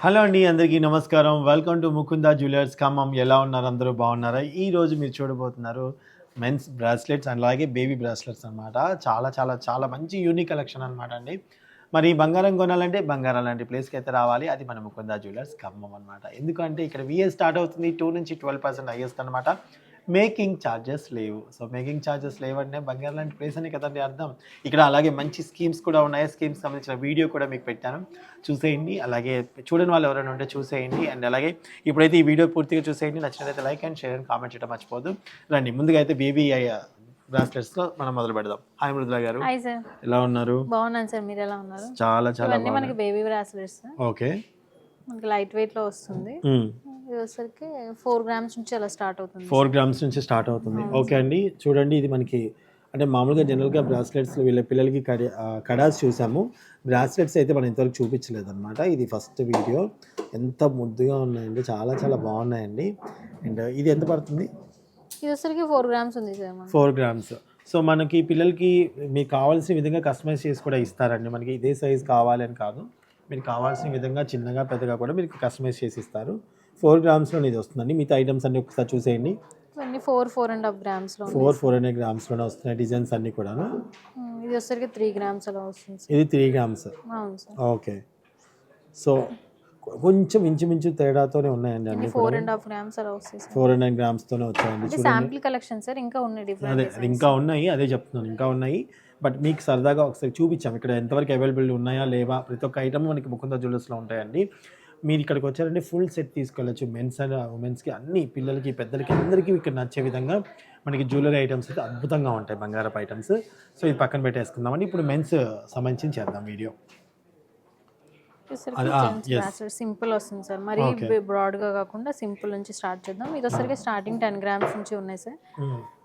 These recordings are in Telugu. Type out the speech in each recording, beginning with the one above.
హలో అండి, అందరికీ నమస్కారం. Welcome to Mukunda jewellers Khammam. ఎలా ఉన్నారు? అందరూ బాగున్నారా? ఈరోజు మీరు చూడబోతున్నారు మెన్స్ బ్రాస్లెట్స్ అండ్ అలాగే బేబీ బ్రాస్లెట్స్ అనమాట. చాలా చాలా చాలా మంచి యూనిక్ కలెక్షన్ అనమాట అండి. మరి బంగారం కొనాలంటే బంగారం లాంటి ప్లేస్కి అయితే రావాలి. అది మన ముకుంద జ్యువెలర్స్ ఖమ్మం అనమాట. ఎందుకంటే ఇక్కడ విఏ స్టార్ట్ అవుతుంది 2 నుంచి 12% హైయెస్ట్ అనమాట. మేకింగ్ ఛార్జెస్ లేవు. సో మేకింగ్ ఛార్జెస్ లేవంటే బంగారం లాంటి ప్లేస్ అని కదండి అర్థం. ఇక్కడ అలాగే మంచి స్కీమ్స్ కూడా ఉన్నాయి. స్కీమ్స్ సంబంధించిన వీడియో కూడా మీకు పెట్టాను, చూసేయండి. అలాగే చూడని వాళ్ళు ఎవరైనా ఉంటే చూసేయండి. అండ్ అలాగే ఇప్పుడైతే ఈ వీడియో పూర్తిగా చూసేయండి. నచ్చినట్లయితే like and share and comment చేయడం మర్చిపోదు. రండి, ముందుగా అయితే బేబీ బ్రాస్లెట్స్లో మనం మొదలు పెడదాం. హాయ్ మృదుల గారు, ఎలా ఉన్నారు? బాగున్నాను సార్, మీరు ఎలా ఉన్నారు? చాలా చాలా బాగున్నాయి. మనకి బేబీ బ్రాస్లెట్స్ ఓకే, మనకి లైట్ వెయిట్ లో వస్తుంది. ఇది వచ్చరికి 4 గ్రామ్స్ నుంచి అలా స్టార్ట్ అవుతుంది. 4 గ్రామ్స్ నుంచి స్టార్ట్ అవుతుంది. ఓకే అండి, చూడండి ఇది మనకి అంటే మామూలుగా జనరల్గా బ్రాస్లెట్స్ వీళ్ళ పిల్లలకి కడాస్ చూసాము. బ్రాస్లెట్స్ అయితే మనం ఇంతవరకు చూపించలేదు అనమాట. ఇది ఫస్ట్ వీడియో. ఎంత ముద్దుగా ఉన్నాయండి, చాలా చాలా బాగున్నాయండి. అండ్ ఇది ఎంత పడుతుంది? ఇది వచ్చరికి 4 గ్రామ్స్ ఉంది సార్. 4 గ్రామ్స్. సో మనకి పిల్లలకి మీకు కావాల్సిన విధంగా కస్టమైజ్ చేసి కూడా ఇస్తారండి. మనకి ఇదే సైజ్ కావాలి అని కాదు, మీరు కావాల్సిన విధంగా చిన్నగా పెద్దగా కూడా మీరు కస్టమైజ్ చేసి ఇస్తారు. 4 గ్రామ్స్లో ఇది వస్తుందండి. మిగతా ఐటమ్స్ అన్ని ఒకసారి చూసేయండి. 4.5 గ్రామ్స్ లో 4.5 గ్రామ్స్లోనే వస్తున్నాయి డిజైన్స్ అన్ని కూడా. ఇది వచ్చరికి 3 గ్రామ్స్ అలా వస్తుంది. ఇది 3 గ్రామ్స్. ఓకే, సో కొంచెం ఇంచుమించు తేడాతోనే ఉన్నాయండి అన్ని. 4.5 గ్రామ్స్ అలా వస్తుంది. 4.5 గ్రామ్స్తోనే వచ్చాయండి. శాంపిల్ కలెక్షన్ సార్, ఇంకా ఉన్నాయి డిఫరెంట్. అదే ఇంకా ఉన్నాయి, అదే చెప్తున్నాను, ఇంకా ఉన్నాయి. బట్ మీకు సరదాగా ఒకసారి చూపించాం ఇక్కడ ఎంతవరకు అవైలబుల్ ఉన్నాయా లేవా. ప్రతి ఒక్క ఐటమ్ మనకి ముకుంద జ్యువెలర్స్లో ఉంటాయండి. మీరు ఇక్కడికి వచ్చారంటే ఫుల్ సెట్ తీసుకెళ్ళచ్చు. మెన్స్ అండ్ ఉమెన్స్కి అన్ని, పిల్లలకి పెద్దలకి అందరికీ ఇక్కడ నచ్చే విధంగా మనకి జ్యువెలరీ ఐటమ్స్ అయితే అద్భుతంగా ఉంటాయి, బంగారపు ఐటమ్స్. సో ఇది పక్కన పెట్టేసుకుందామని ఇప్పుడు మెన్స్ సంబంధించి చేద్దాం వీడియో. సింపుల్ వస్తుంది సార్, మరి బ్రాడ్ గా కాకుండా సింపుల్ నుంచి స్టార్ట్ చేద్దాం. ఇది వచ్చరికి స్టార్టింగ్ 10 గ్రామ్స్ నుంచి ఉన్నాయి సార్.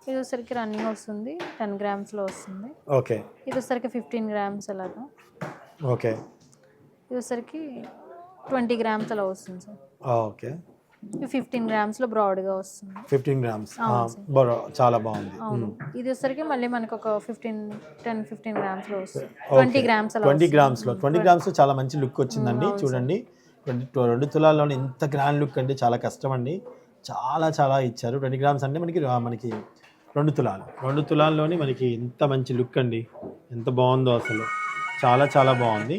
ఇది వచ్చరికి రన్నింగ్ వస్తుంది 10 గ్రామ్స్ లో వస్తుంది. ఓకే, ఇది వచ్చరికి 15 గ్రామ్స్ అలాగా. ఓకే, ఇది వచ్చరికి 20 గ్రామ్స్ అలా వస్తుంది సార్. ఓకే, 15 గ్రామ్స్ లో బ్రాడ్ గా వస్తుంది. 15 గ్రామ్స్ చాలా బాగుంది. ఇది వచ్చరికి మళ్ళీ మనకు ఒక 15 గ్రామ్స్ లో వస్తుంది. 20 గ్రామ్స్ అలా 20 గ్రామ్స్ లో చాలా మంచి లుక్ వచ్చిందండి. చూడండి 2 తులాల్లోనే ఇంత గ్రాండ్ లుక్ అంటే చాలా కష్టం అండి. చాలా చాలా ఇచ్చారు. 20 గ్రామ్స్ అంటే మనకి 2 తులాల్లోనే మనకి ఎంత మంచి లుక్ అండి, ఎంత బాగుందో అసలు. చాలా చాలా బాగుంది.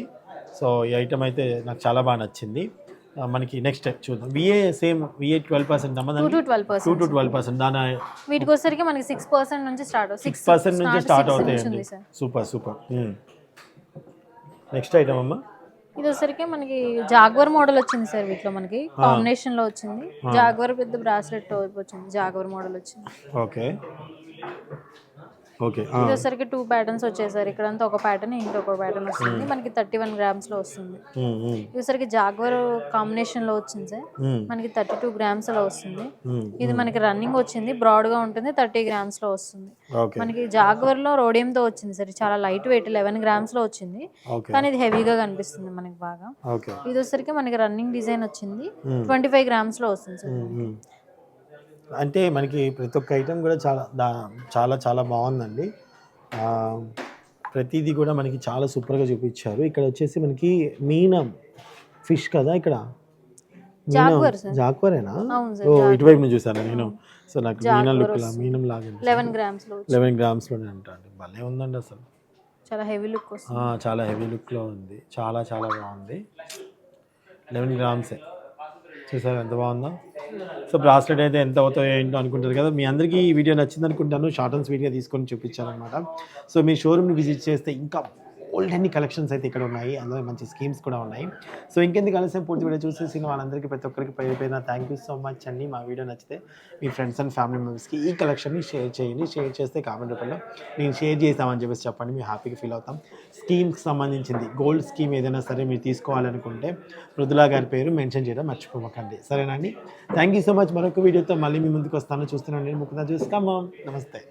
సో ఈ ఐటమ్ అయితే నాకు చాలా బాగా నచ్చింది. మనకి నెక్స్ట్ చూద్దాం. Same VA 12% 2 to 12%. దాని వీటికి వచ్చరికి మనకి 6% నుంచి స్టార్ట్ 6% నుంచి స్టార్ట్ అవుతాయండి. Super super. నెక్స్ట్ ఐటమ్ అమ్మా, ఇది వచ్చరికి మనకి జాగ్వర్ మోడల్ వచ్చింది సార్. వీటిలో మనకి కాంబినేషన్ లో వచ్చింది. జాగ్వర్ పెద్ద బ్రాస్లెట్ వచ్చింది, జాగ్వర్ మోడల్ వచ్చింది. Okay okay. ఇది వచ్చరికి 2 ప్యాటర్న్స్ వచ్చాయి సార్. ఇక్కడంతా ఒక ప్యాటర్న్, ఇంకొక ప్యాటర్న్ వస్తుంది. మనకి 31 గ్రామ్స్ లో వస్తుంది. ఇది వచ్చరికి జాగ్వర్ కాంబినేషన్ లో వచ్చింది సార్. మనకి 32 గ్రామ్స్ లో వస్తుంది. ఇది మనకి రన్నింగ్ వచ్చింది, బ్రాడ్ గా ఉంటుంది, 30 గ్రామ్స్ లో వస్తుంది. మనకి జాగ్వర్ లో రోడియం తో వచ్చింది సార్. చాలా లైట్ వెయిట్ 11 గ్రామ్స్ లో వచ్చింది, కానీ ఇది హెవీగా కనిపిస్తుంది మనకి బాగా. ఇది వచ్చరికి మనకి రన్నింగ్ డిజైన్ వచ్చింది, 25 గ్రామ్స్ లో వస్తుంది సార్. అంటే మనకి ప్రతి ఒక్క ఐటమ్ కూడా చాలా చాలా చాలా బాగుందండి. ప్రతిదీ కూడా మనకి చాలా సూపర్గా చూపించారు. ఇక్కడ వచ్చేసి మనకి మీనం ఫిష్ కదా, ఇక్కడ జాక్వరేనా? ఇటువైపు నుంచి చూసాను నేను. సో నాకు మీనం లాగా 11 గ్రామ్స్లోనే అంటాండి. భలే ఉందండి అసలు, చాలా హెవీ లుక్ వస్తుంది. చాలా హెవీ లుక్లో ఉంది, చాలా చాలా బాగుంది. 11 గ్రామ్సే, చూసారు ఎంత బాగుందో. సో బ్రాస్లెట్ అయితే ఎంత అవుతాయో ఏంటో అనుకుంటారు కదా. మీ అందరికీ ఈ వీడియో నచ్చింది అనుకుంటాను. షార్ట్ అండ్ స్వీట్గా తీసుకొని చూపించారనమాట. సో మీ షోరూమ్ని విజిట్ చేస్తే ఇంకా ఓల్డ్ అన్ని కలెక్షన్స్ అయితే ఇక్కడ ఉన్నాయి. అందులో మంచి స్కీమ్స్ కూడా ఉన్నాయి. సో ఇంకెందుకు ఆలస్యం, పూర్తి వీడియో చూసేసిన వాళ్ళందరికీ ప్రతి ఒక్కరికి పైన థ్యాంక్ యూ సో మచ్ అండి. మా వీడియో నచ్చితే మీ ఫ్రెండ్స్ అండ్ ఫ్యామిలీ మెంబర్స్కి ఈ కలెక్షన్ని షేర్ చేయండి. షేర్ చేస్తే కామెంట్ రూపంలో నేను షేర్ చేస్తామని చెప్పేసి చెప్పండి, మేము హ్యాపీగా ఫీల్ అవుతాం. స్కీమ్కి సంబంధించింది గోల్డ్ స్కీమ్ ఏదైనా సరే మీరు తీసుకోవాలనుకుంటే మృదులా గారి పేరు మెన్షన్ చేయడం మర్చిపోకండి, సరేనండి. Thank you so much. మరొక వీడియోతో మళ్ళీ మీ ముందుకు వస్తాను. చూస్తున్నాను నేను ముకుంద జ్యువెలర్స్ ఖమ్మం. నమస్తే.